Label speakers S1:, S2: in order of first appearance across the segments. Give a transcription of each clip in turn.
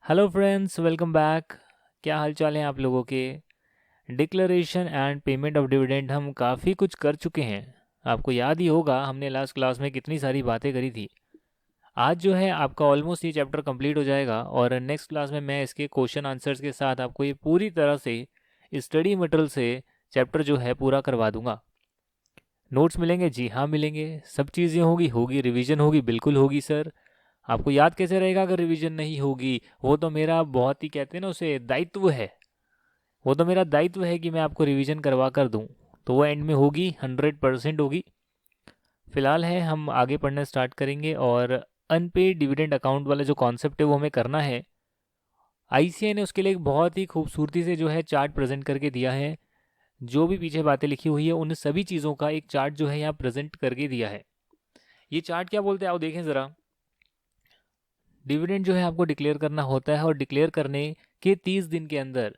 S1: Hello friends, welcome back. क्या हाल चाल है आप लोगों के। Declaration and payment of dividend हम काफ़ी कुछ कर चुके हैं। आपको याद ही होगा हमने लास्ट क्लास में कितनी सारी बातें करी थी। आज जो है आपका ऑलमोस्ट ये चैप्टर कंप्लीट हो जाएगा और नेक्स्ट क्लास में मैं इसके क्वेश्चन आंसर्स के साथ आपको ये पूरी तरह से स्टडी मटेरियल से चैप्टर जो है पूरा करवा दूंगा। नोट्स मिलेंगे? जी हाँ मिलेंगे। सब चीज़ें होगी होगी रिवीजन होगी, बिल्कुल होगी सर। आपको याद कैसे रहेगा अगर रिवीजन नहीं होगी? वो तो मेरा बहुत ही कहते हैं ना उसे दायित्व है। वो तो मेरा दायित्व है कि मैं आपको रिवीजन करवा कर दूं। तो वो एंड में होगी, 100% होगी। फिलहाल है हम आगे पढ़ना स्टार्ट करेंगे और अनपेड डिविडेंड अकाउंट वाला जो कॉन्सेप्ट है वो हमें करना है। आईसीआई ने उसके लिए एक बहुत ही खूबसूरती से जो है चार्ट प्रेजेंट करके दिया है। जो भी पीछे बातें लिखी हुई है उन सभी चीज़ों का एक चार्ट जो है यहाँ प्रेजेंट करके दिया है। ये चार्ट क्या बोलते हैं आओ देखें ज़रा। डिविडेंड जो है आपको डिक्लेयर करना होता है और डिक्लेयर करने के 30 दिन के अंदर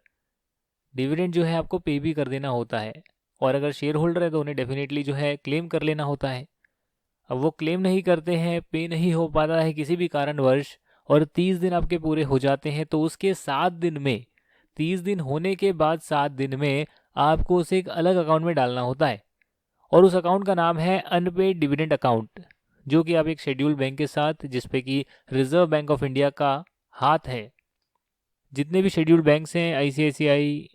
S1: डिविडेंड जो है आपको पे भी कर देना होता है। और अगर शेयर होल्डर है तो उन्हें डेफिनेटली जो है क्लेम कर लेना होता है। अब वो क्लेम नहीं करते हैं, पे नहीं हो पाता है किसी भी कारणवश, और 30 दिन आपके पूरे हो जाते हैं तो उसके 7 दिन में, 30 दिन होने के बाद 7 दिन में आपको उसे एक अलग अकाउंट में डालना होता है। और उस अकाउंट का नाम है अनपेड डिविडेंड अकाउंट, जो कि आप एक शेड्यूल बैंक के साथ, जिसपे कि रिजर्व बैंक ऑफ इंडिया का हाथ है। जितने भी शेड्यूल्ड बैंक्स हैं, आईसीआईसीआई,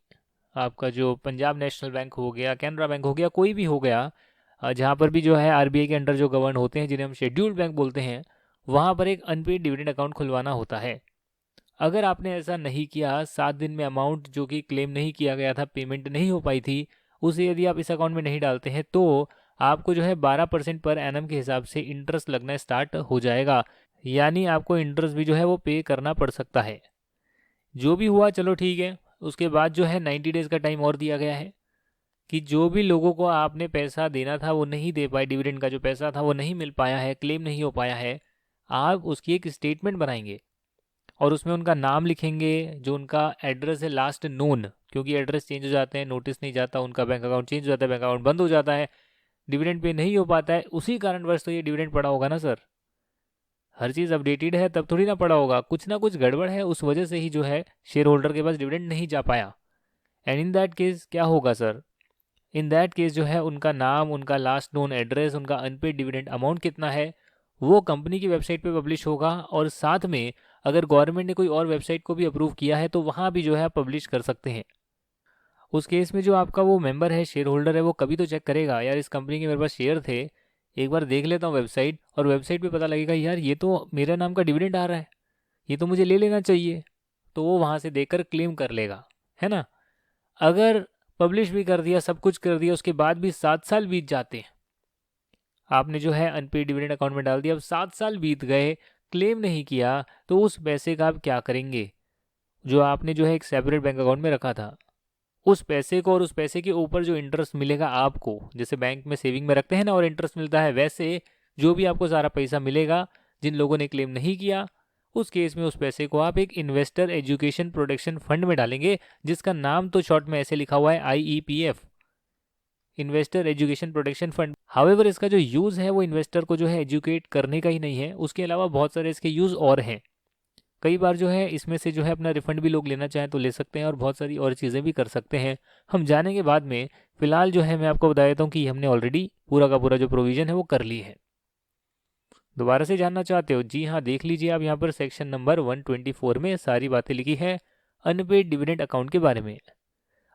S1: आपका जो पंजाब नेशनल बैंक हो गया, कैनरा बैंक हो गया, कोई भी हो गया, जहाँ पर भी जो है आरबीआई के अंडर जो गवर्न होते हैं, जिन्हें हम शेड्यूल्ड बैंक बोलते हैं, वहाँ पर एक अनपेड डिविडेंड अकाउंट खुलवाना होता है। अगर आपने ऐसा नहीं किया, 7 दिन में अमाउंट जो कि क्लेम नहीं किया गया था, पेमेंट नहीं हो पाई थी, उसे यदि आप इस अकाउंट में नहीं डालते हैं तो आपको जो है 12% पर एनम के हिसाब से इंटरेस्ट लगना स्टार्ट हो जाएगा। यानी आपको इंटरेस्ट भी जो है वो पे करना पड़ सकता है। जो भी हुआ चलो ठीक है। उसके बाद जो है 90 डेज का टाइम और दिया गया है कि जो भी लोगों को आपने पैसा देना था वो नहीं दे पाए, डिविडेंड का जो पैसा था वो नहीं मिल पाया है, क्लेम नहीं हो पाया है, आप उसकी एक स्टेटमेंट बनाएंगे और उसमें उनका नाम लिखेंगे, जो उनका एड्रेस है लास्ट नोन, क्योंकि एड्रेस चेंज हो जाते हैं, नोटिस नहीं जाता, उनका बैंक अकाउंट चेंज हो जाता है, बैंक अकाउंट बंद हो जाता है, डिविडेंड पे नहीं हो पाता है, उसी कारणवश तो ये डिविडेंड पड़ा होगा ना सर। हर चीज़ अपडेटेड है तब थोड़ी ना पड़ा होगा, कुछ ना कुछ गड़बड़ है, उस वजह से ही जो है शेयर होल्डर के पास डिविडेंड नहीं जा पाया। एंड इन दैट केस क्या होगा सर? इन दैट केस जो है उनका नाम, उनका लास्ट नोन एड्रेस, उनका अनपेड डिविडेंड अमाउंट कितना है, वो कंपनी की वेबसाइट पे पब्लिश होगा। और साथ में अगर गवर्नमेंट ने कोई और वेबसाइट को भी अप्रूव किया है तो वहाँ भी जो है आप पब्लिश कर सकते हैं। उस केस में जो आपका वो मेंबर है, शेयर होल्डर है, वो कभी तो चेक करेगा, यार इस कंपनी के मेरे पास शेयर थे, एक बार देख लेता हूँ वेबसाइट, और वेबसाइट पे पता लगेगा यार ये तो मेरा नाम का डिविडेंड आ रहा है, ये तो मुझे ले लेना चाहिए। तो वो वहाँ से देकर क्लेम कर लेगा, है ना। अगर पब्लिश भी कर दिया, सब कुछ कर दिया, उसके बाद भी 7 साल बीत जाते हैं, आपने जो है अनपेड डिविडेंड अकाउंट में डाल दिया, अब 7 साल बीत गए, क्लेम नहीं किया, तो उस पैसे का आप क्या करेंगे? जो आपने जो है एक सेपरेट बैंक अकाउंट में रखा था, उस पैसे को और उस पैसे के ऊपर जो इंटरेस्ट मिलेगा आपको, जैसे बैंक में सेविंग में रखते हैं ना और इंटरेस्ट मिलता है, वैसे जो भी आपको सारा पैसा मिलेगा, जिन लोगों ने क्लेम नहीं किया, उस केस में उस पैसे को आप एक इन्वेस्टर एजुकेशन प्रोटेक्शन फंड में डालेंगे, जिसका नाम तो शॉर्ट में ऐसे लिखा हुआ है IEPF, investor education protection fund. However इसका जो यूज़ है वो इन्वेस्टर को जो है एजुकेट करने का ही नहीं है, उसके अलावा बहुत सारे इसके यूज़ और हैं। कई बार जो है इसमें से जो है अपना रिफंड भी लोग लेना चाहें तो ले सकते हैं और बहुत सारी और चीज़ें भी कर सकते हैं, हम जानेंगे बाद में। फिलहाल जो है मैं आपको बता देता हूँ कि हमने ऑलरेडी पूरा का पूरा जो प्रोविज़न है वो कर ली है। दोबारा से जानना चाहते हो? जी हाँ, देख लीजिए आप यहाँ पर सेक्शन नंबर 124 में सारी बातें लिखी है अनपेड डिविडेंड अकाउंट के बारे में।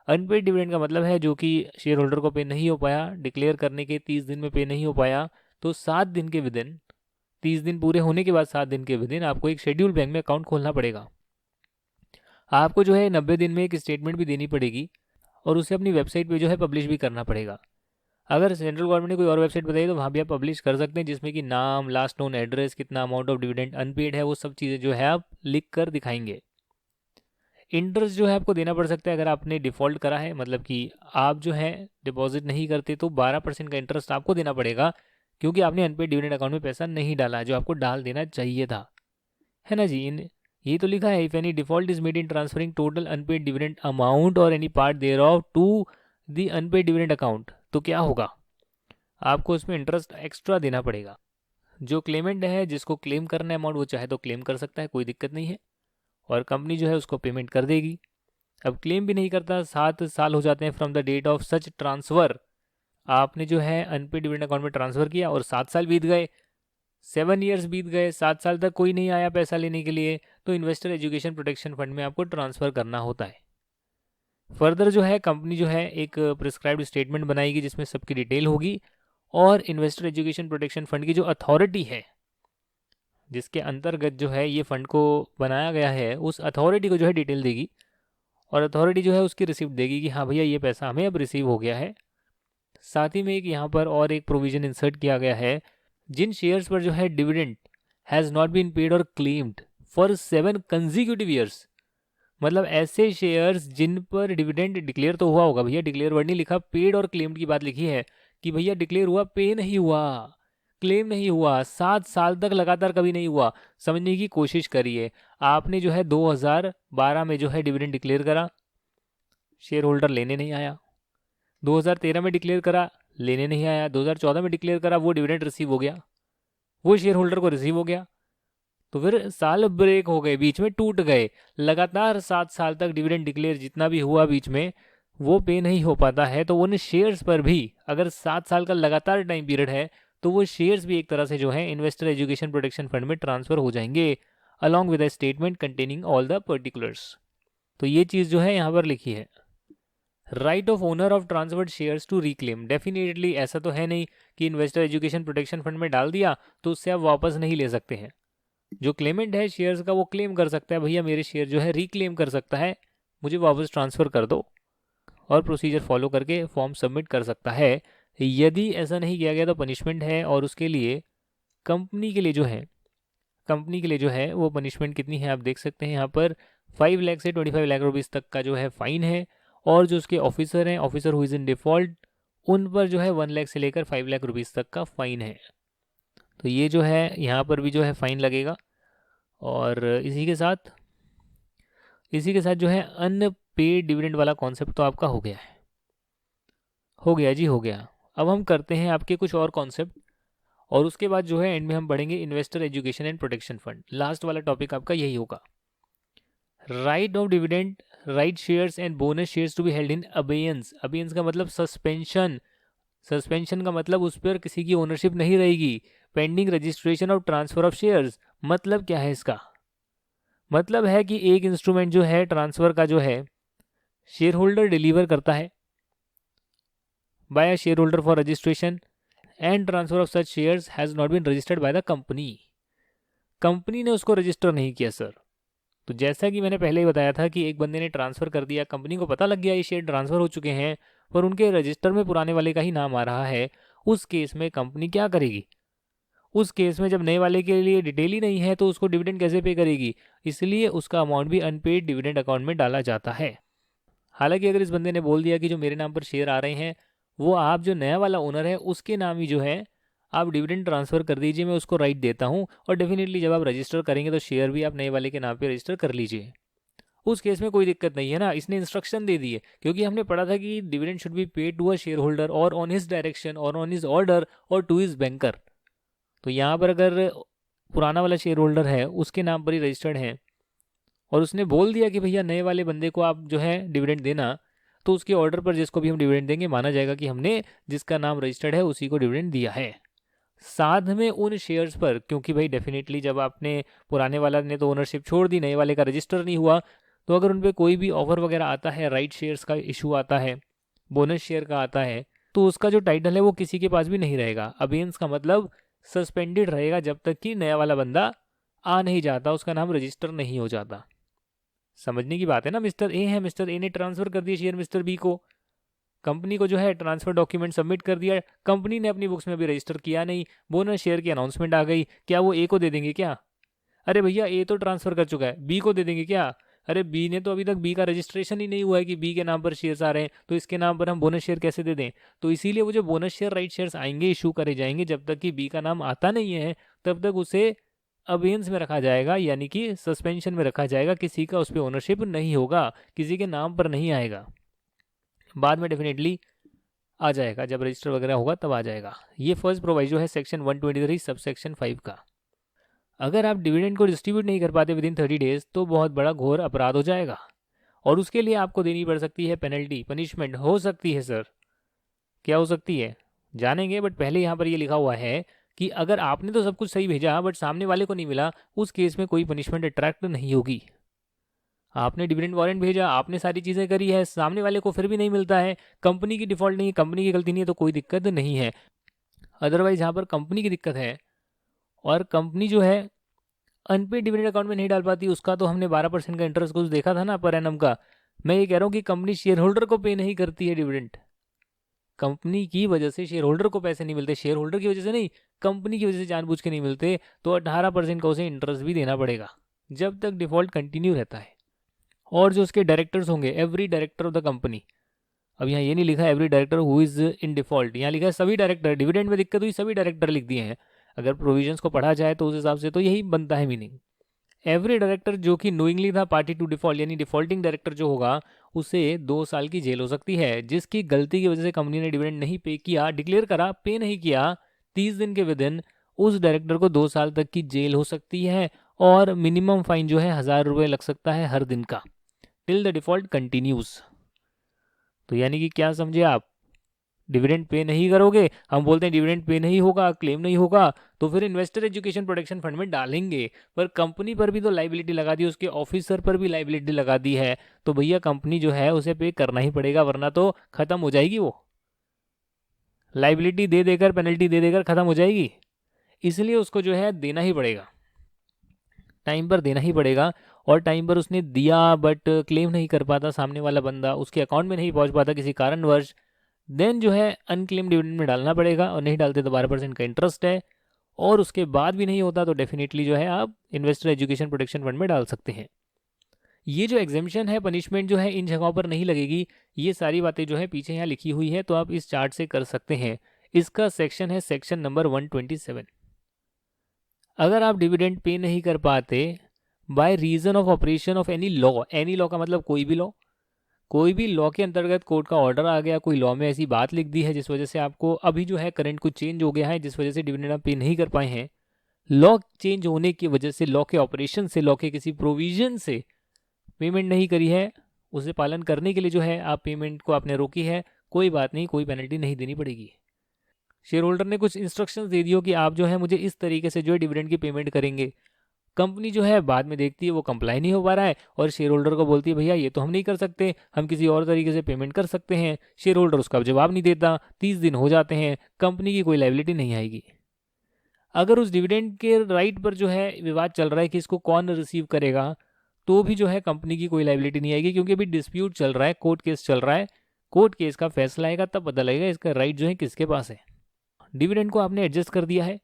S1: अनपेड डिविडेंड का मतलब है जो कि शेयर होल्डर को पे नहीं हो पाया, डिक्लेयर करने के 30 दिन में पे नहीं हो पाया, तो 7 दिन के विदिन, 30 दिन पूरे होने के बाद 7 दिन के विदिन आपको एक शेड्यूल बैंक में अकाउंट खोलना पड़ेगा। आपको जो है 90 दिन में एक स्टेटमेंट भी देनी पड़ेगी और उसे अपनी वेबसाइट पे जो है पब्लिश भी करना पड़ेगा। अगर सेंट्रल गवर्नमेंट ने कोई और वेबसाइट बताई तो वहाँ भी आप पब्लिश कर सकते हैं, जिसमें कि नाम, लास्ट नोन एड्रेस, कितना अमाउंट ऑफ डिविडेंड अनपेड है, वो सब चीज़ें जो है आप लिख कर दिखाएंगे। इंटरेस्ट जो है आपको देना पड़ सकता है अगर आपने डिफ़ॉल्ट करा है, मतलब कि आप जो है डिपॉजिट नहीं करते तो 12% का इंटरेस्ट आपको देना पड़ेगा, क्योंकि आपने अनपेड डिविडेंड अकाउंट में पैसा नहीं डाला जो आपको डाल देना चाहिए था, है ना जी। इन ये तो लिखा है, if any default is made in transferring total unpaid dividend amount और any part thereof to the unpaid dividend account, तो क्या होगा? आपको उसमें इंटरेस्ट एक्स्ट्रा देना पड़ेगा। जो क्लेमेंट है, जिसको क्लेम करना है अमाउंट, वो चाहे तो क्लेम कर सकता है, कोई दिक्कत नहीं है। और कंपनी जो है उसको पेमेंट कर देगी। अब क्लेम भी नहीं करता, 7 साल हो जाते हैं from the date of such transfer. आपने जो है अनपेड डिविडेंड अकाउंट में ट्रांसफ़र किया और 7 साल बीत गए, 7 ईयर्स बीत गए, 7 साल तक कोई नहीं आया पैसा लेने के लिए, तो इन्वेस्टर एजुकेशन प्रोटेक्शन फंड में आपको ट्रांसफ़र करना होता है। फर्दर जो है कंपनी जो है एक प्रिस्क्राइब्ड स्टेटमेंट बनाएगी जिसमें सबकी डिटेल होगी, और इन्वेस्टर एजुकेशन प्रोटेक्शन फंड की जो अथॉरिटी है जिसके अंतर्गत जो है ये फंड को बनाया गया है, उस अथॉरिटी को जो है डिटेल देगी, और अथॉरिटी जो है उसकी रिसिप्ट देगी कि हाँ भैया ये पैसा हमें अब रिसीव हो गया है। साथ ही में एक यहाँ पर और एक प्रोविज़न इंसर्ट किया गया है, जिन शेयर्स पर जो है dividend has not been paid और क्लेम्ड फॉर 7 कंजिक्यूटिव ईयर्स, मतलब ऐसे शेयर्स जिन पर डिविडेंड डिक्लेयर तो हुआ होगा, भैया डिक्लेयर वर्ड नहीं लिखा, पेड और क्लेम्ड की बात लिखी है कि भैया डिक्लेयर हुआ, पे नहीं हुआ, क्लेम नहीं हुआ, 7 साल तक लगातार कभी नहीं हुआ। समझने की कोशिश करिए, आपने जो है 2012 में जो है डिविडेंड डिक्लेयर करा, शेयर होल्डर लेने नहीं आया, 2013 में डिक्लेयर करा, लेने नहीं आया, 2014 में डिक्लेयर करा, वो डिविडेंड रिसीव हो गया, वो शेयर होल्डर को रिसीव हो गया, तो फिर साल ब्रेक हो गए, बीच में टूट गए, लगातार 7 साल तक डिविडेंड डिक्लेयर जितना भी हुआ बीच में वो पे नहीं हो पाता है, तो उन शेयर्स पर भी अगर 7 साल का लगातार टाइम पीरियड है तो वो शेयर्स भी एक तरह से जो है इन्वेस्टर एजुकेशन प्रोटेक्शन फंड में ट्रांसफ़र हो जाएंगे, along with a statement containing all the particulars. तो ये चीज़ जो है यहाँ पर लिखी है, right of owner of transferred shares to reclaim. Definitely ऐसा तो है नहीं कि इन्वेस्टर एजुकेशन प्रोटेक्शन फंड में डाल दिया तो उससे आप वापस नहीं ले सकते हैं। जो क्लेमेंट है शेयर्स का वो क्लेम कर सकता है, भैया मेरे शेयर जो है रिक्लेम कर सकता है, मुझे वापस ट्रांसफ़र कर दो, और प्रोसीजर फॉलो करके फॉर्म सबमिट कर सकता है। यदि ऐसा नहीं किया गया तो पनिशमेंट है, और उसके लिए कंपनी के लिए जो है वो पनिशमेंट कितनी है आप देख सकते हैं यहाँ पर, 5 लाख से 25 लाख रुपीज़ तक का जो है फ़ाइन है, और जो उसके ऑफिसर हैं, officer who is in default, उन पर जो है 1 लाख से लेकर 5 लाख रुपीज़ तक का फ़ाइन है। तो ये जो है यहाँ पर भी जो है फ़ाइन लगेगा। और इसी के साथ जो है अनपेड डिविडेंड वाला कॉन्सेप्ट तो आपका हो गया है, हो गया जी, हो गया। अब हम करते हैं आपके कुछ और कॉन्सेप्ट, और उसके बाद जो है एंड में हम बढ़ेंगे investor education and protection fund. Last वाला टॉपिक आपका यही होगा, right of dividend, right shares and bonus shares to be held in abeyance. Abeyance का मतलब सस्पेंशन, सस्पेंशन का मतलब उस पर किसी की ओनरशिप नहीं रहेगी, pending registration of transfer of shares. मतलब क्या है इसका, मतलब है कि एक इंस्ट्रूमेंट जो है ट्रांसफ़र का जो है शेयर होल्डर डिलीवर करता है by a share holder for registration and transfer of such shares has not been registered by the company. Company ने उसको रजिस्टर नहीं किया सर। तो जैसा कि मैंने पहले ही बताया था कि एक बंदे ने ट्रांसफ़र कर दिया, कंपनी को पता लग गया ये शेयर ट्रांसफ़र हो चुके हैं, पर उनके रजिस्टर में पुराने वाले का ही नाम आ रहा है, उस केस में कंपनी क्या करेगी, उस केस में जब नए वाले के लिए डिटेल ही नहीं है तो उसको डिविडेंड कैसे पे करेगी, इसलिए उसका अमाउंट भी अनपेड डिविडेंड अकाउंट में डाला जाता है। हालांकि अगर इस बंदे ने बोल दिया कि जो मेरे नाम पर शेयर आ रहे हैं वो आप जो नया वाला ओनर है उसके नाम ही जो है आप डिविडेंड ट्रांसफ़र कर दीजिए, मैं उसको राइट देता हूँ, और डेफिनेटली जब आप रजिस्टर करेंगे तो शेयर भी आप नए वाले के नाम पे रजिस्टर कर लीजिए, उस केस में कोई दिक्कत नहीं है ना। इसने इंस्ट्रक्शन दे दी है, क्योंकि हमने पढ़ा था कि dividend should be paid to a share holder और ऑन हिज डायरेक्शन और ऑन हिज ऑर्डर और टू हिज बैंकर। तो यहाँ पर अगर पुराना वाला शेयर होल्डर है उसके नाम पर ही रजिस्टर्ड है और उसने बोल दिया कि भैया नए वाले बंदे को आप जो है डिविडेंड देना, तो उसके ऑर्डर पर जिसको भी हम डिविडेंड देंगे माना जाएगा कि हमने जिसका नाम रजिस्टर्ड है उसी को डिविडेंड दिया है। साथ में उन शेयर्स पर, क्योंकि भाई डेफिनेटली जब आपने पुराने वाला ने तो ओनरशिप छोड़ दी, नए वाले का रजिस्टर नहीं हुआ, तो अगर उन पर कोई भी ऑफर वगैरह आता है, राइट शेयर्स का इशू आता है, बोनस शेयर का आता है, तो उसका जो टाइटल है वो किसी के पास भी नहीं रहेगा। अबेंस का मतलब सस्पेंडेड रहेगा जब तक कि नया वाला बंदा आ नहीं जाता, उसका नाम रजिस्टर नहीं हो जाता। समझने की बात है ना। मिस्टर ए है, मिस्टर ए ने ट्रांसफ़र कर दिया शेयर मिस्टर बी को, कंपनी को जो है ट्रांसफ़र डॉक्यूमेंट सबमिट कर दिया, कंपनी ने अपनी बुक्स में भी रजिस्टर किया नहीं, बोनस शेयर की अनाउंसमेंट आ गई, क्या वो ए को दे देंगे क्या? अरे भैया ए तो ट्रांसफ़र कर चुका है, बी को दे देंगे क्या? अरे बी ने तो अभी तक, बी का रजिस्ट्रेशन ही नहीं हुआ है कि बी के नाम पर शेयर्स आ रहे हैं, तो इसके नाम पर हम बोनस शेयर कैसे दे दें? तो इसीलिए वो जो बोनस शेयर राइट शेयर्स आएंगे, इशू करे जाएंगे, जब तक कि बी का नाम आता नहीं है तब तक उसे अबेंस में रखा जाएगा, यानी कि सस्पेंशन में रखा जाएगा, किसी का उस पर ओनरशिप नहीं होगा, किसी के नाम पर नहीं आएगा। बाद में डेफिनेटली आ जाएगा, जब रजिस्टर वगैरह होगा तब आ जाएगा। ये फर्स्ट प्रोवाइजो है सेक्शन 123 सब सेक्शन 5 का। अगर आप डिविडेंड को डिस्ट्रीब्यूट नहीं कर पाते विदिन 30 डेज तो बहुत बड़ा घोर अपराध हो जाएगा और उसके लिए आपको देनी पड़ सकती है पेनल्टी, पनिशमेंट हो सकती है सर। क्या हो सकती है जानेंगे, बट पहले यहाँ पर ये लिखा हुआ है कि अगर आपने तो सब कुछ सही भेजा बट सामने वाले को नहीं मिला, उस केस में कोई पनिशमेंट अट्रैक्ट नहीं होगी। आपने डिविडेंड वारंट भेजा, आपने सारी चीज़ें करी है, सामने वाले को फिर भी नहीं मिलता है, कंपनी की डिफॉल्ट नहीं है, कंपनी की गलती नहीं है, तो कोई दिक्कत नहीं है। अदरवाइज यहाँ पर कंपनी की दिक्कत है और कंपनी जो है अनपेड डिविडेंड अकाउंट में नहीं डाल पाती, उसका तो हमने 12% का इंटरेस्ट कुछ देखा था ना पर एनम का। मैं ये कह रहा हूँ कि कंपनी शेयर होल्डर को पे नहीं करती है डिविडेंड, कंपनी की वजह से शेयर होल्डर को पैसे नहीं मिलते, शेयर होल्डर की वजह से नहीं, कंपनी की वजह से जानबूझ के नहीं मिलते, तो 18% का उसे इंटरेस्ट भी देना पड़ेगा जब तक डिफॉल्ट कंटिन्यू रहता है। और जो उसके डायरेक्टर्स होंगे, every director of the company, अब यहाँ ये नहीं लिखा every director who is in default, यहाँ लिखा है सभी डायरेक्टर, डिविडेंड में दिक्कत हुई सभी डायरेक्टर लिख दिए हैं। अगर प्रोविजंस को पढ़ा जाए तो उस हिसाब से तो यही बनता है मीनिंग। एवरी डायरेक्टर जो कि नोइंगली था पार्टी टू डिफॉल्ट, यानी डिफॉल्टिंग डायरेक्टर जो होगा उसे 2 साल की जेल हो सकती है। जिसकी गलती की वजह से कंपनी ने डिविडेंड नहीं पे किया, डिक्लेयर करा, पे नहीं किया, 30 दिन के विदिन उस डायरेक्टर को 2 साल तक की जेल हो सकती है और मिनिमम फाइन जो है 1000 रुपये लग सकता है हर दिन का, टिल द डिफॉल्ट कंटिन्यूज। तो यानी कि क्या समझे आप, डिविडेंड पे नहीं करोगे, हम बोलते हैं डिविडेंड पे नहीं होगा, क्लेम नहीं होगा, तो फिर इन्वेस्टर एजुकेशन प्रोटेक्शन फंड में डालेंगे, पर कंपनी पर भी तो लाइबिलिटी लगा दी, उसके ऑफिसर पर भी लाइबिलिटी लगा दी है, तो भैया कंपनी जो है उसे पे करना ही पड़ेगा, वरना तो खत्म हो जाएगी वो, लाइबिलिटी दे देकर, पेनल्टी दे देकर खत्म हो जाएगी। इसलिए उसको जो है देना ही पड़ेगा, टाइम पर देना ही पड़ेगा। और टाइम पर उसने दिया बट क्लेम नहीं कर पाता सामने वाला बंदा, उसके अकाउंट में नहीं पहुंच पाता किसी कारणवश, देन जो है अनक्लेम डिविडेंड में डालना पड़ेगा, और नहीं डालते तो 12% का इंटरेस्ट है, और उसके बाद भी नहीं होता तो डेफिनेटली जो है आप इन्वेस्टर एजुकेशन प्रोटेक्शन फंड में डाल सकते हैं। ये जो एग्जामिशन है, पनिशमेंट जो है इन जगहों पर नहीं लगेगी, ये सारी बातें जो है पीछे यहाँ लिखी हुई है, तो आप इस चार्ट से कर सकते हैं। इसका सेक्शन है सेक्शन नंबर 127। अगर आप डिविडेंड पे नहीं कर पाते by reason of operation of any law, any law का मतलब कोई भी लॉ, कोई भी लॉ के अंतर्गत कोर्ट का ऑर्डर आ गया, कोई लॉ में ऐसी बात लिख दी है जिस वजह से आपको अभी जो है करंट कुछ चेंज हो गया है, जिस वजह से डिविडेंड आप पे नहीं कर पाए हैं, लॉ चेंज होने की वजह से, लॉ के ऑपरेशन से, लॉ के किसी प्रोविजन से पेमेंट नहीं करी है, उसे पालन करने के लिए जो है आप पेमेंट को आपने रोकी है, कोई बात नहीं, कोई पेनल्टी नहीं देनी पड़ेगी। शेयर होल्डर ने कुछ इंस्ट्रक्शंस दे दियो कि आप जो है मुझे इस तरीके से जो है डिविडेंड की पेमेंट करेंगे, कंपनी जो है बाद में देखती है वो कंप्लाई नहीं हो पा रहा है और शेयर होल्डर को बोलती है भैया ये तो हम नहीं कर सकते, हम किसी और तरीके से पेमेंट कर सकते हैं। शेयर होल्डर उसका जवाब नहीं देता, 30 दिन हो जाते हैं, कंपनी की कोई लाइबिलिटी नहीं आएगी। अगर उस डिविडेंड के राइट पर जो है विवाद चल रहा है कि इसको कौन रिसीव करेगा, तो भी जो है कंपनी की कोई लाइबिलिटी नहीं आएगी, क्योंकि अभी डिस्प्यूट चल रहा है, कोर्ट केस चल रहा है, कोर्ट केस का फैसला आएगा तब पता लगेगा इसका राइट जो है किसके पास है। डिविडेंड को आपने एडजस्ट कर दिया है,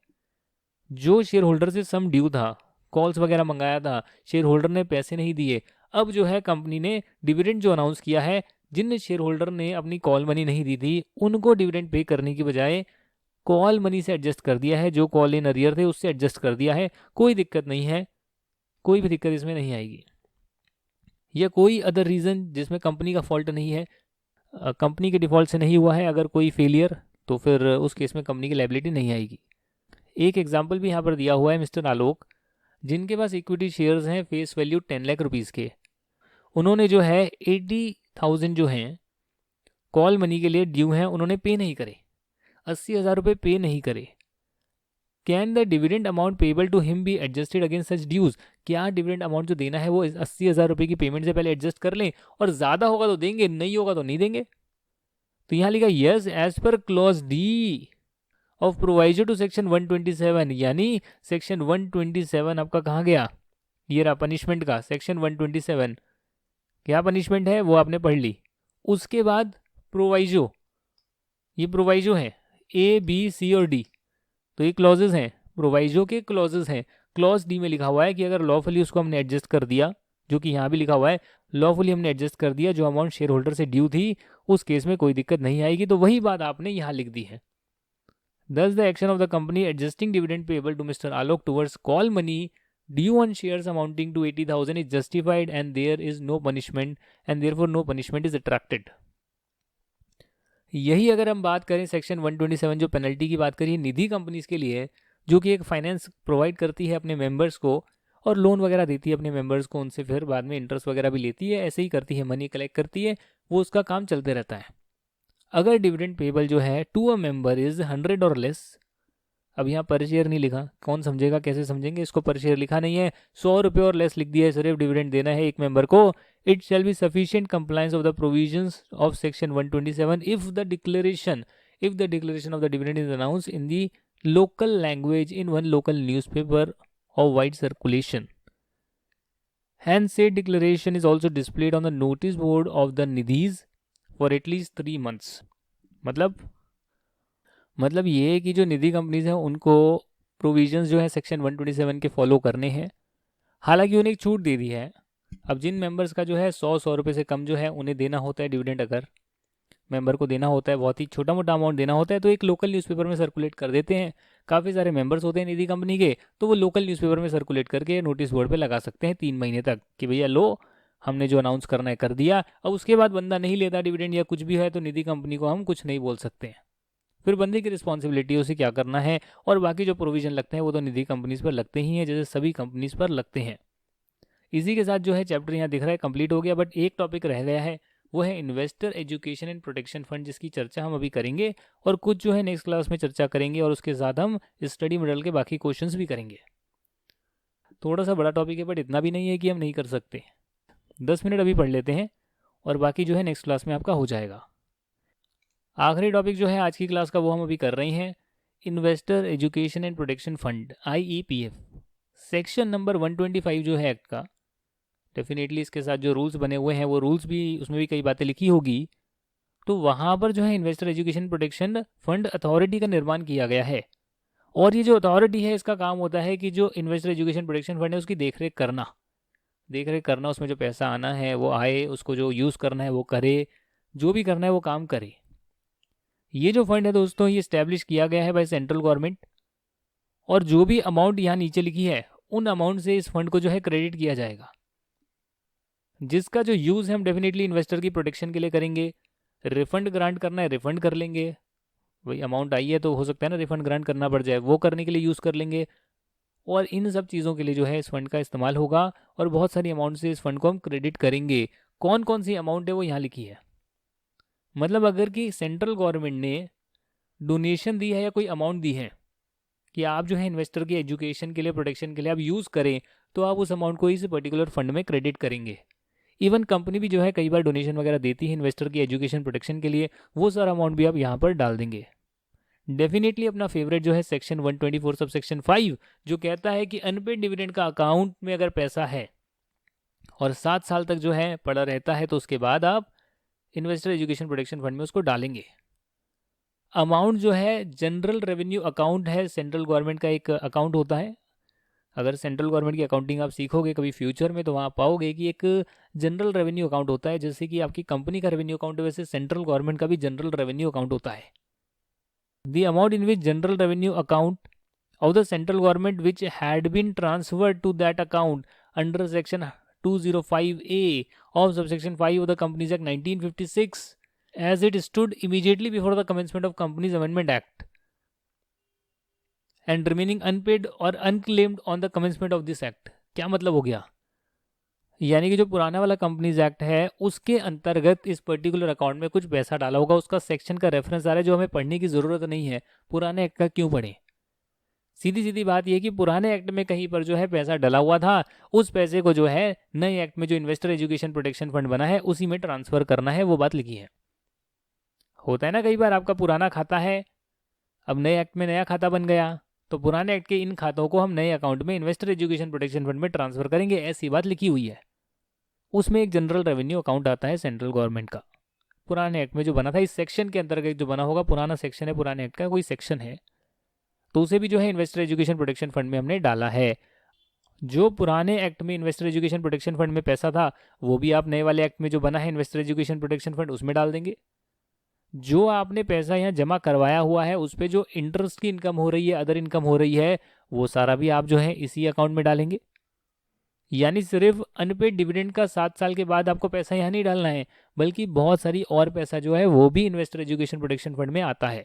S1: जो शेयर होल्डर से सम ड्यू था, कॉल्स वगैरह मंगाया था, शेयर होल्डर ने पैसे नहीं दिए, अब जो है कंपनी ने डिविडेंड जो अनाउंस किया है, जिन शेयर होल्डर ने अपनी कॉल मनी नहीं दी थी उनको डिविडेंड पे करने की बजाय कॉल मनी से एडजस्ट कर दिया है, जो कॉल इन अरियर थे उससे एडजस्ट कर दिया है, कोई दिक्कत नहीं है, कोई भी दिक्कत इसमें नहीं आएगी। या कोई अदर रीज़न जिसमें कंपनी का फॉल्ट नहीं है, कंपनी के डिफॉल्ट से नहीं हुआ है अगर कोई फेलियर, तो फिर उस केस में कंपनी की लाइबिलिटी नहीं आएगी। एक एग्जाम्पल भी यहाँ पर दिया हुआ है मिस्टर आलोक, जिनके पास इक्विटी शेयर्स हैं फेस वैल्यू 10 लाख रुपीज़ के, उन्होंने जो है 80,000 जो हैं कॉल मनी के लिए ड्यू हैं, उन्होंने पे नहीं करे, 80,000 रुपये पे नहीं करे। Can the dividend amount payable to him be adjusted against such dues, क्या डिविडेंड अमाउंट जो देना है वो 80,000 रुपये की पेमेंट से पहले एडजस्ट कर लें, और ज़्यादा होगा तो देंगे, नहीं होगा तो नहीं देंगे। तो यहाँ लिखा yes as per clause D of proviso to section 127, यानी सेक्शन 127 आपका कहाँ गया, ये रहा पनिशमेंट का सेक्शन 127, क्या पनिशमेंट है वो आपने पढ़ ली। उसके बाद प्रोवाइजो, ये प्रोवाइजो है ए बी सी और डी, तो ये क्लॉजेज हैं, प्रोवाइजो के क्लॉजेज हैं। क्लॉज डी में लिखा हुआ है कि अगर लॉफुली उसको हमने एडजस्ट कर दिया, जो कि यहाँ भी लिखा हुआ है, लॉफुली हमने एडजस्ट कर दिया जो अमाउंट शेयर होल्डर से ड्यू थी, उस केस में कोई दिक्कत नहीं आएगी। तो वही बात आपने यहाँ लिख दी है। Thus, the action of the company adjusting dividend payable to Mr. Alok towards call money due on shares amounting to 80,000 is justified and there is no punishment and therefore no punishment is attracted. यही अगर हम बात करें section 127 जो penalty की बात करिए निधि companies के लिए, जो कि एक फाइनेंस प्रोवाइड करती है अपने मेंबर्स को और लोन वगैरह देती है अपने मेंबर्स को, उनसे फिर बाद में इंटरेस्ट वगैरह भी लेती है, ऐसे ही करती है, मनी कलेक्ट करती है, वो उसका काम चलते रहता है। अगर डिविडेंड पेबल जो है टू अ मेंबर इज 100 और लेस, अब यहाँ पर शेयर नहीं लिखा, कौन समझेगा, कैसे समझेंगे, इसको पर शेयर लिखा नहीं है, 100 रुपये और लेस लिख दिया है, सिर्फ डिविडेंड देना है एक मेंबर को। It shall be sufficient compliance of the provisions of section 127 if the declaration of the dividend is announce in the local language in one local newspaper of wide circulation. Hence, said declaration is also displayed on the notice board of the nidhis for at least 3 months। मतलब ये है कि जो निधि companies हैं उनको provisions जो है section 127 के फॉलो करने हैं। हालांकि उन्हें एक छूट दे दी है, अब जिन मेंबर्स का जो है 100 रुपये से कम जो है उन्हें देना होता है डिविडेंड, अगर मेंबर को देना होता है, बहुत ही छोटा मोटा अमाउंट देना होता है, तो एक लोकल न्यूज़पेपर में सर्कुलेट कर देते हैं। काफ़ी सारे मेंबर्स होते हैं निधि कंपनी के, तो वो लोकल न्यूज़पेपर में सर्कुलेट करके नोटिस बोर्ड पे लगा सकते हैं 3 महीने तक कि भैया लो, हमने जो अनाउंस करना है कर दिया। अब उसके बाद बंदा नहीं लेता डिविडेंड या कुछ भी है तो निधि कंपनी को हम कुछ नहीं बोल सकते हैं, फिर बंदे की रिस्पॉन्सिबिलिटी उसे क्या करना है। और बाकी जो प्रोविजन लगते हैं वो तो निधि कंपनीज पर लगते ही हैं, जैसे सभी कंपनीज पर लगते हैं। इसी के साथ जो है चैप्टर यहाँ दिख रहा है कंप्लीट हो गया, बट एक टॉपिक रह गया है, वो है investor education and protection fund, जिसकी चर्चा हम अभी करेंगे और कुछ जो है नेक्स्ट क्लास में चर्चा करेंगे, और उसके साथ हम स्टडी मॉडल के बाकी क्वेश्चंस भी करेंगे। थोड़ा सा बड़ा टॉपिक है बट इतना भी नहीं है कि हम नहीं कर सकते। 10 मिनट अभी पढ़ लेते हैं और बाकी जो है नेक्स्ट क्लास में आपका हो जाएगा। आखिरी टॉपिक जो है आज की क्लास का वो हम अभी कर रहे हैं, investor education and protection fund IEPF। Section number 125 जो है एक्ट का, डेफिनेटली इसके साथ जो रूल्स बने हुए हैं वो रूल्स भी, उसमें भी कई बातें लिखी होगी, तो वहाँ पर जो है investor education protection fund authority का निर्माण किया गया है। और ये जो अथॉरिटी है इसका काम होता है कि जो इन्वेस्टर एजुकेशन प्रोटेक्शन फंड है उसकी देखरेख करना, उसमें जो पैसा आना है वो आए, उसको जो यूज़ करना है वो करे, जो भी करना है वो काम करे। ये जो फंड है दोस्तों ये इस्टेब्लिश किया गया है बाय सेंट्रल गवर्नमेंट, और जो भी अमाउंट यहाँ नीचे लिखी है उन अमाउंट से इस फंड को जो है क्रेडिट किया जाएगा, जिसका जो यूज़ है हम डेफिनेटली इन्वेस्टर की प्रोटेक्शन के लिए करेंगे। रिफंड ग्रांट करना है रिफंड कर लेंगे, वही अमाउंट आई है तो हो सकता है ना रिफंड ग्रांट करना पड़ जाए, वो करने के लिए यूज़ कर लेंगे। और इन सब चीज़ों के लिए जो है इस फंड का इस्तेमाल होगा, और बहुत सारी अमाउंट से इस फंड को हम क्रेडिट करेंगे। कौन कौन सी अमाउंट है वो यहाँ लिखी है, मतलब अगर कि सेंट्रल गवर्नमेंट ने डोनेशन दी है या कोई अमाउंट दी है कि आप जो है इन्वेस्टर की एजुकेशन के लिए, प्रोटेक्शन के लिए आप यूज़ करें, तो आप उस अमाउंट को इस पर्टिकुलर फंड में क्रेडिट करेंगे। इवन कंपनी भी जो है कई बार डोनेशन वगैरह देती है इन्वेस्टर की एजुकेशन प्रोटेक्शन के लिए, वो सारा अमाउंट भी आप यहाँ पर डाल देंगे। डेफिनेटली अपना फेवरेट जो है सेक्शन 124 सब सेक्शन 5 जो कहता है कि अनपेड डिविडेंड का अकाउंट में अगर पैसा है और 7 साल तक जो है पड़ा रहता है तो उसके बाद आप इन्वेस्टर एजुकेशन प्रोटेक्शन फंड में उसको डालेंगे। अमाउंट जो है जनरल रेवेन्यू अकाउंट है, सेंट्रल गवर्नमेंट का एक अकाउंट होता है। अगर सेंट्रल गवर्नमेंट की अकाउंटिंग आप सीखोगे कभी फ्यूचर में तो वहाँ पाओगे कि एक जनरल रेवेन्यू अकाउंट होता है, जैसे कि आपकी कंपनी का रेवेन्यू अकाउंट है वैसे सेंट्रल गवर्नमेंट का भी जनरल रेवेन्यू अकाउंट होता है। The amount in which general revenue account of the central government which had been transferred to that account under section 205A of subsection 5 of the Companies Act 1956 as it stood immediately before the commencement of Companies Amendment Act and remaining unpaid or unclaimed on the commencement of this act। क्या मतलब हो गया, यानी कि जो पुराना वाला companies act है उसके अंतर्गत इस पर्टिकुलर अकाउंट में कुछ पैसा डाला होगा, उसका सेक्शन का रेफरेंस आ रहा है जो हमें पढ़ने की ज़रूरत नहीं है, पुराने एक्ट का क्यों पढ़ें। सीधी सीधी बात यह कि पुराने एक्ट में कहीं पर जो है पैसा डला हुआ था, उस पैसे को जो है नए एक्ट में जो इन्वेस्टर एजुकेशन प्रोटेक्शन फंड बना है उसी में ट्रांसफ़र करना है, वो बात लिखी है। होता है ना कई बार आपका पुराना खाता है, अब नए एक्ट में नया खाता बन गया तो पुराने एक्ट के इन खातों को हम नए अकाउंट में इन्वेस्टर एजुकेशन प्रोटेक्शन फंड में ट्रांसफ़र करेंगे, ऐसी बात लिखी हुई है। उसमें एक जनरल रेवेन्यू अकाउंट आता है सेंट्रल गवर्नमेंट का, पुराने एक्ट में जो बना था इस सेक्शन के अंतर्गत जो बना होगा, पुराना सेक्शन है पुराने एक्ट का कोई सेक्शन है, तो उसे भी जो है इन्वेस्टर एजुकेशन प्रोटेक्शन फंड में हमने डाला है। जो पुराने एक्ट में इन्वेस्टर एजुकेशन प्रोटेक्शन फंड में पैसा था वो भी आप नए वाले एक्ट में जो बना है इन्वेस्टर एजुकेशन प्रोटेक्शन फंड उसमें डाल देंगे। जो आपने पैसा यहाँ जमा करवाया हुआ है उस पर जो इंटरेस्ट की इनकम हो रही है, अदर इनकम हो रही है, वो सारा भी आप जो है इसी अकाउंट में डालेंगे। यानी सिर्फ अनपेड डिविडेंड का 7 साल के बाद आपको पैसा यहाँ नहीं डालना है, बल्कि बहुत सारी और पैसा जो है वो भी इन्वेस्टर एजुकेशन प्रोटेक्शन फंड में आता है।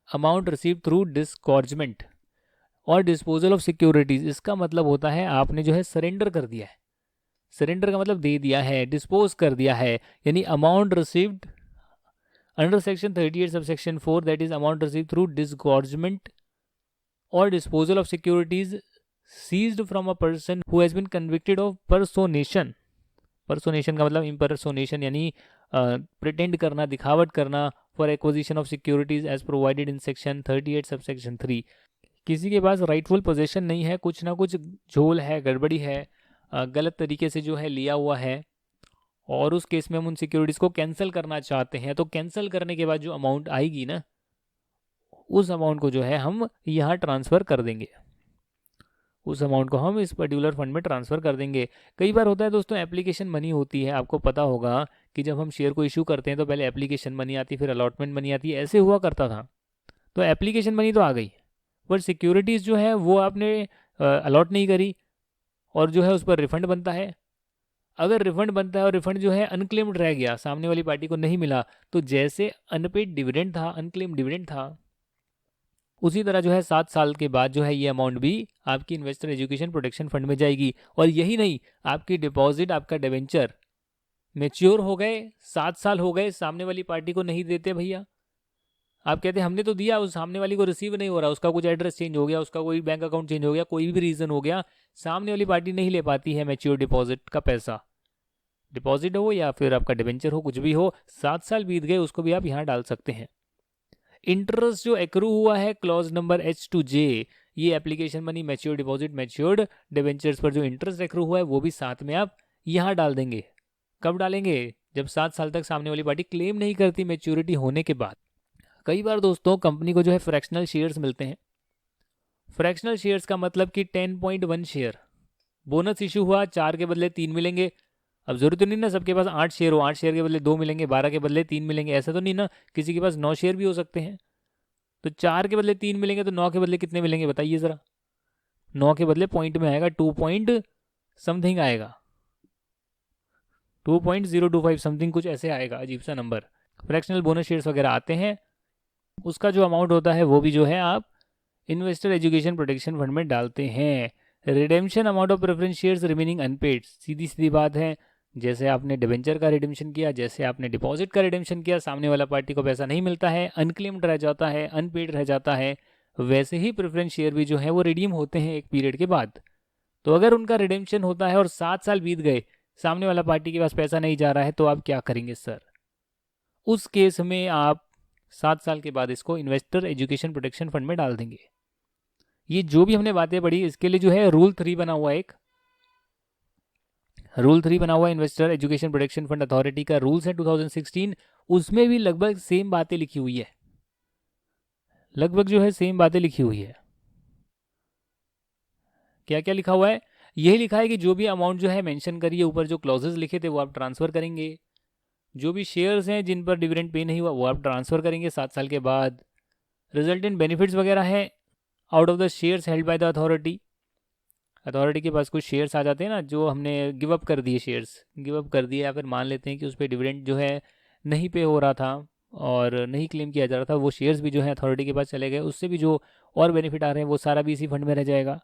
S1: अमाउंट रिसीव थ्रू डिस्गॉर्जमेंट, और डिस्पोजल ऑफ सिक्योरिटीज, इसका मतलब होता है आपने जो है सरेंडर कर दिया है। सरेंडर का मतलब दे दिया है, डिस्पोज कर दिया है, यानी amount received under section 38 sub section 4 that is amount received through disgorgement और disposal of securities seized from a person who has been convicted of personation. Personation का मतलब इम्पर्सोनेशन यानी प्रिटेंड करना, दिखावट करना, for acquisition of securities as provided in section 38 sub section 3। किसी के पास rightful possession नहीं है, कुछ ना कुछ झोल है, गड़बड़ी है, गलत तरीके से जो है लिया हुआ है, और उस केस में हम उन सिक्योरिटीज़ को कैंसिल करना चाहते हैं, तो कैंसिल करने के बाद जो अमाउंट आएगी ना, उस अमाउंट को जो है हम यहाँ ट्रांसफ़र कर देंगे, उस अमाउंट को हम इस पर्टिकुलर फंड में ट्रांसफ़र कर देंगे। कई बार होता है दोस्तों, एप्लीकेशन मनी होती है, आपको पता होगा कि जब हम शेयर को इशू करते हैं तो पहले एप्लीकेशन मनी आती, फिर अलॉटमेंट मनी आती है, ऐसे हुआ करता था। तो एप्लीकेशन मनी तो आ गई, पर सिक्योरिटीज़ जो है वो आपने अलॉट नहीं करी, और जो है उस पर रिफंड बनता है। अगर रिफंड बनता है और रिफंड जो है अनक्लेम्ड रह गया, सामने वाली पार्टी को नहीं मिला, तो जैसे अनपेड डिविडेंड था, अनक्लेम्ड डिविडेंड था, उसी तरह जो है 7 साल के बाद जो है ये अमाउंट भी आपकी इन्वेस्टर एजुकेशन प्रोटेक्शन फंड में जाएगी। और यही नहीं, आपकी डिपॉजिट, आपका डिवेंचर मेच्योर हो गए, 7 साल हो गए, सामने वाली पार्टी को नहीं देते भैया, आप कहते हैं हमने तो दिया, उस सामने वाली को रिसीव नहीं हो रहा, उसका कुछ एड्रेस चेंज हो गया, उसका कोई बैंक अकाउंट चेंज हो गया, कोई भी रीज़न हो गया, सामने वाली पार्टी नहीं ले पाती है मैच्योर डिपॉजिट का पैसा, डिपॉजिट हो या फिर आपका डिवेंचर हो, कुछ भी हो, 7 साल बीत गए, उसको भी आप यहाँ डाल सकते हैं। इंटरेस्ट जो एक्रू हुआ है क्लॉज नंबर H-J, ये application money, mature deposit, matured debentures पर जो इंटरेस्ट एक्रू हुआ है वो भी साथ में आप यहाँ डाल देंगे। कब डालेंगे? जब 7 साल तक सामने वाली पार्टी क्लेम नहीं करती मैच्योरिटी होने के बाद। कई बार दोस्तों कंपनी को जो है फ्रैक्शनल शेयर्स मिलते हैं। फ्रैक्शनल शेयर्स का मतलब कि 10.1 शेयर, बोनस इशू हुआ, 4 के बदले 3 मिलेंगे। अब जरूरत तो नहीं ना सबके पास 8 शेयर हो, 8 शेयर के बदले 2 मिलेंगे, 12 के बदले 3 मिलेंगे, ऐसा तो नहीं ना, किसी के पास 9 शेयर भी हो सकते हैं। तो 4 के बदले 3 मिलेंगे, तो 9 के बदले कितने मिलेंगे बताइए ज़रा। 9 के बदले पॉइंट में आएगा, 2 पॉइंट समथिंग आएगा, 2.025 समथिंग कुछ ऐसे आएगा, अजीब सा नंबर। फ्रैक्शनल बोनस शेयर्स वगैरह आते हैं, उसका जो अमाउंट होता है वो भी जो है आप इन्वेस्टर एजुकेशन प्रोटेक्शन फंड में डालते हैं। Redemption amount of preference shares remaining unpaid, सीधी सीधी बात है, जैसे आपने डिबेंचर का रिडेम्पशन किया, जैसे आपने डिपॉजिट का रिडेम्पशन किया, सामने वाला पार्टी को पैसा नहीं मिलता है, अनक्लेम्ड रह जाता है, अनपेड रह जाता है, वैसे ही प्रेफरेंस शेयर भी जो है वो रिडीम होते हैं एक पीरियड के बाद। तो अगर उनका रिडेम्पशन होता है और 7 साल बीत गए, सामने वाला पार्टी के पास पैसा नहीं जा रहा है, तो आप क्या करेंगे सर? उस केस में आप 7 साल के बाद इसको इन्वेस्टर एजुकेशन प्रोटेक्शन फंड में डाल देंगे। ये जो भी हमने बातें पढ़ी, इसके लिए जो है रूल 3 बना हुआ है, एक रूल 3 बना हुआ है investor education protection fund authority का रूल्स है 2016, उसमें भी लगभग सेम बातें लिखी हुई है, लगभग जो है सेम बातें लिखी हुई है। क्या क्या लिखा हुआ है? यही लिखा है कि जो भी अमाउंट जो है मेंशन करिए, ऊपर जो क्लॉजेज लिखे थे वो आप ट्रांसफर करेंगे, जो भी शेयर्स हैं जिन पर डिविडेंड पे नहीं हुआ वो आप ट्रांसफर करेंगे 7 साल के बाद। रिजल्टेंट बेनिफिट्स वगैरह है out of the shares held by the authority, authority के पास कुछ शेयर्स आ जाते हैं ना, जो हमने गिव अप कर दिए, शेयर्स गिव अप कर दिए, या फिर मान लेते हैं कि उस पर डिविडेंड जो है नहीं पे हो रहा था और नहीं क्लेम किया जा रहा था, वो शेयर्स भी जो है अथॉरिटी के पास चले गए, उससे भी जो और बेनिफिट आ रहे हैं वो सारा भी इसी फंड में रह जाएगा।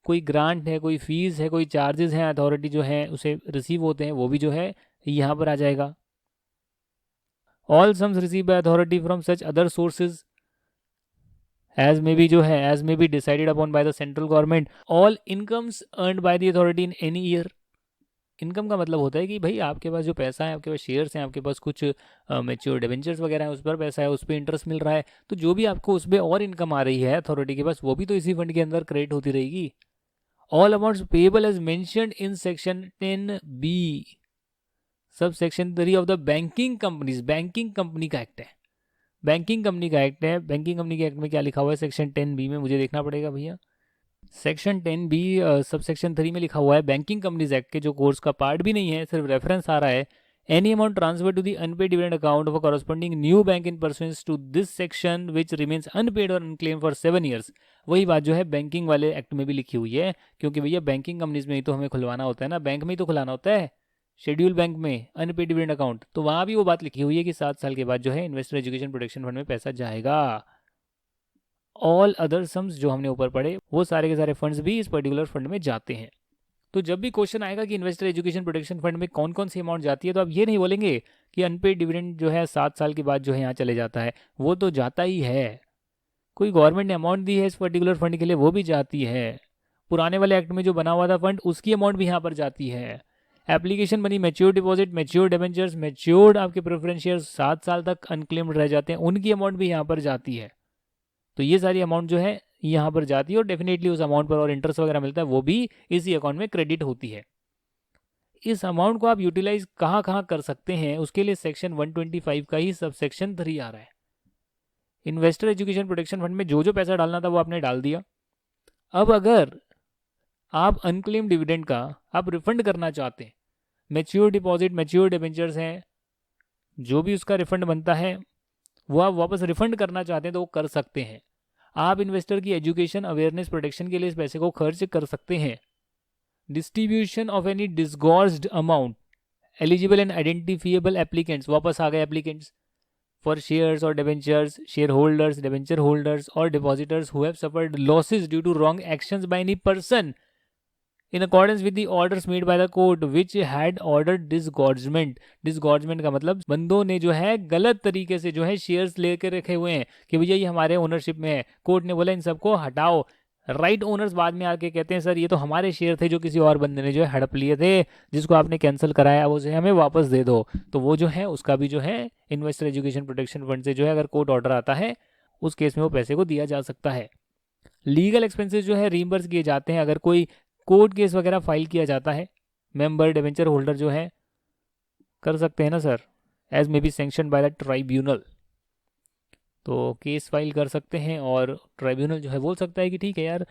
S1: कोई ग्रांट है, कोई फीस है, कोई चार्जेस हैं अथॉरिटी जो है उसे रिसीव होते हैं, वो भी जो है यहाँ पर आ जाएगा। All sums receive by authority from such other sources as may be जो है as may be decided upon by the central government, all incomes earned by the authority in any year। Income का मतलब होता है कि भाई आपके पास जो पैसा है, आपके पास शेयर्स हैं, आपके पास कुछ मैच्योर डिवेंचर्स वगैरह हैं, उस पर पैसा है, उस पर इंटरेस्ट मिल रहा है, तो जो भी आपको उस पर और इनकम आ रही है अथॉरिटी के पास, वो भी तो इसी फंड के अंदर क्रेडिट होती रहेगी। All amounts payable as mentioned in section 10B sub section 3 of the banking companies, banking company का एक्ट है, बैंकिंग कंपनी का एक्ट है। बैंकिंग कंपनी के एक्ट में क्या लिखा हुआ है सेक्शन 10B में, मुझे देखना पड़ेगा भैया। सेक्शन 10B सब सेक्शन 3 में लिखा हुआ है, बैंकिंग कंपनीज एक्ट के जो कोर्स का पार्ट भी नहीं है, सिर्फ रेफरेंस आ रहा है, any amount transfer to the unpaid dividend account of a corresponding new bank in pursuance to this section which remains unpaid और अनक्लेम फॉर 7 ईयर्स। वही बात जो है बैंकिंग वाले एक्ट में भी लिखी हुई है, क्योंकि भैया बैंकिंग कंपनीज में ही तो हमें खुलवाना होता है ना, बैंक में ही तो खुलाना होता है, शेड्यूल बैंक में अनपेड डिविडेंड अकाउंट, तो वहाँ भी वो बात लिखी हुई है कि 7 साल के बाद जो है इन्वेस्टर एजुकेशन प्रोटेक्शन फंड में पैसा जाएगा। ऑल अदर सम्स जो हमने ऊपर पढ़े वो सारे के सारे फंड्स भी इस पर्टिकुलर फंड में जाते हैं। तो जब भी क्वेश्चन आएगा कि इन्वेस्टर एजुकेशन प्रोटेक्शन फंड में कौन कौन सी अमाउंट जाती है, तो आप ये नहीं बोलेंगे कि अनपेड डिविडेंड जो है 7 साल के बाद जो है यहाँ चले जाता है, वो तो जाता ही है। कोई गवर्नमेंट ने अमाउंट दी है इस पर्टिकुलर फंड के लिए, वो भी जाती है। पुराने वाले एक्ट में जो बना हुआ था फंड, उसकी अमाउंट भी यहाँ पर जाती है। Application money, mature deposit, mature debentures, matured आपके प्रेफरेंस शेयर 7 साल तक अनक्लेम्ड रह जाते हैं, उनकी अमाउंट भी यहाँ पर जाती है। तो ये सारी अमाउंट जो है यहाँ पर जाती है और डेफिनेटली उस अमाउंट पर और इंटरेस्ट वगैरह मिलता है, वो भी इसी अकाउंट में क्रेडिट होती है। इस अमाउंट को आप यूटिलाइज कहाँ कहाँ कर सकते हैं, उसके लिए सेक्शन 125 का ही सब सेक्शन 3 आ रहा है। इन्वेस्टर एजुकेशन प्रोटेक्शन फंड में जो जो पैसा डालना था वो आपने डाल दिया। अब अगर आप अनक्लेम डिविडेंड का आप रिफंड करना चाहते हैं, मैच्योर डिपॉजिट, मैच्योर डिबेंचर्स हैं, जो भी उसका रिफंड बनता है वो आप वापस रिफंड करना चाहते हैं तो वो कर सकते हैं। आप इन्वेस्टर की एजुकेशन अवेयरनेस प्रोटेक्शन के लिए इस पैसे को खर्च कर सकते हैं। Distribution of any disgorged amount eligible and identifiable applicants, वापस आ गए एप्लीकेंट्स फॉर शेयर्स और debentures, share holders, debenture holders और depositors who have suffered losses due to wrong actions by any person in accordance with the orders made by the court which had ordered disgorgement। डिसगॉर्जमेंट का मतलब बंदों ने जो है गलत तरीके से जो है शेयर्स लेकर रखे हुए हैं कि भैया ये हमारे ओनरशिप में है, कोर्ट ने बोला इन सबको हटाओ। राइट ओनर्स बाद में आके कहते हैं सर ये तो हमारे शेयर थे जो किसी और बंदे ने जो है हड़प लिए थे, जिसको आपने कैंसिल कराया वो हमें वापस दे दो। तो वो जो है उसका भी जो है इन्वेस्टर एजुकेशन प्रोटेक्शन फंड से जो है अगर कोर्ट ऑर्डर आता है उस केस में वो पैसे को दिया जा सकता है। लीगल एक्सपेंसेस जो है रीइंबर्स किए जाते हैं अगर कोई कोर्ट केस वगैरह फाइल किया जाता है। मेंबर डिबेंचर होल्डर जो है कर सकते हैं ना sir, as may be sanction by the tribunal, तो केस फाइल कर सकते हैं और ट्राइब्यूनल जो है बोल सकता है कि ठीक है यार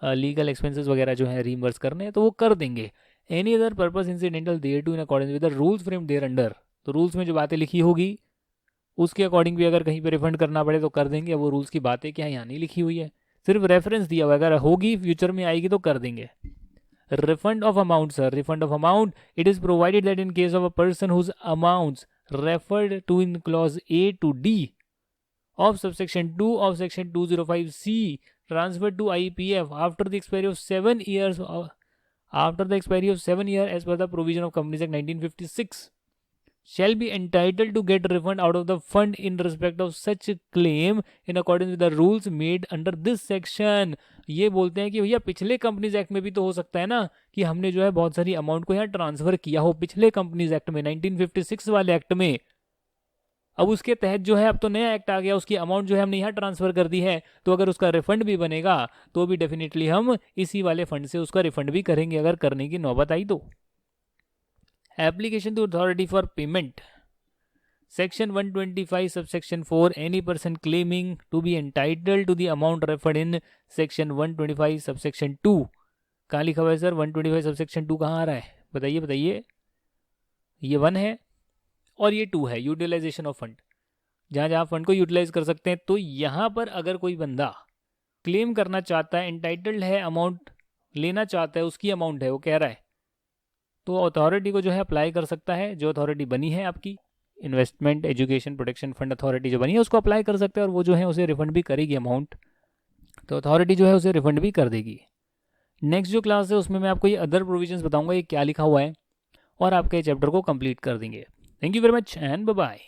S1: लीगल एक्सपेंसेस वगैरह जो है रीइंबर्स करने हैं तो वो कर देंगे। Any other purpose incidental thereto in accordance with the rules frame thereunder, तो रूल्स में जो बातें लिखी होगी उसके अकॉर्डिंग भी अगर कहीं पे रिफंड करना पड़े तो कर देंगे। वो रूल्स की बातें क्या यहाँ नहीं लिखी हुई है, सिर्फ रेफरेंस दिया हुआ है, अगर होगी फ्यूचर में आएगी तो कर देंगे। Refund of amount, sir. Refund of amount. It is provided that in case of a person whose amounts referred to in clause A to D of subsection 2 of section 205C transferred to IPF after the expiry of 7 years as per the provision of Companies Act 1956 shall be entitled to get refund out of the fund in respect of such claim in accordance with the rules made under this section। ये बोलते हैं कि भैया पिछले companies act में भी तो हो सकता है ना कि हमने जो है बहुत सारी अमाउंट को यहाँ ट्रांसफर किया हो पिछले कंपनीज एक्ट में 1956 वाले एक्ट में। अब उसके तहत जो है अब तो नया एक्ट आ गया, उसकी अमाउंट जो है हमने यहाँ ट्रांसफर कर दी है, तो अगर उसका रिफंड भी बनेगा तो भी डेफिनेटली हम इसी वाले फंड से उसका रिफंड भी करेंगे अगर करने की नौबत आई तो। Application to authority for payment, section 125 subsection 4 any person claiming to be entitled to the amount referred in section 125 subsection 2। कहाँ लिखा हुआ है सर 125 सबसेक्शन 2 कहाँ आ रहा है, बताइए बताइए। ये 1 है और ये 2 है, यूटिलाइजेशन ऑफ फंड, जहाँ जहाँ फंड को यूटिलाइज कर सकते हैं। तो यहाँ पर अगर कोई बंदा क्लेम करना चाहता है, एंटाइटल्ड है, अमाउंट लेना चाहता है, उसकी अमाउंट है वो कह रहा है, तो अथॉरिटी को जो है अप्लाई कर सकता है। जो अथॉरिटी बनी है आपकी investment education protection fund authority जो बनी है उसको अप्लाई कर सकते हैं और वो जो है उसे रिफंड भी करेगी अमाउंट, तो अथॉरिटी जो है उसे रिफंड भी कर देगी। नेक्स्ट जो क्लास है उसमें मैं आपको ये अदर प्रोविजंस बताऊंगा ये क्या लिखा हुआ है और आपके चैप्टर को कंप्लीट कर देंगे। Thank you very much and bye bye.